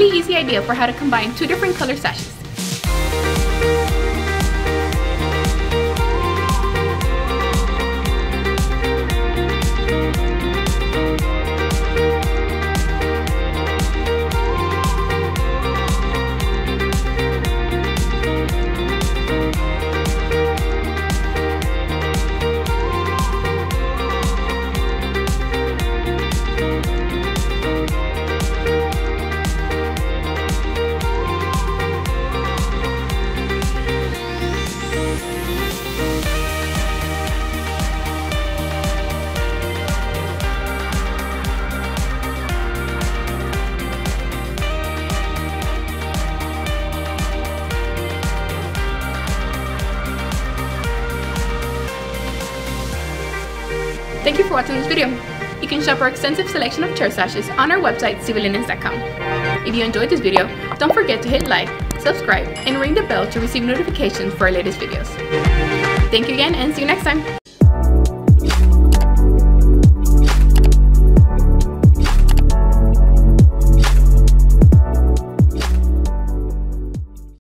really easy idea for how to combine two different color sashes. Thank you for watching this video. You can shop our extensive selection of chair sashes on our website, civillinens.com. If you enjoyed this video, don't forget to hit like, subscribe, and ring the bell to receive notifications for our latest videos. Thank you again, and see you next time.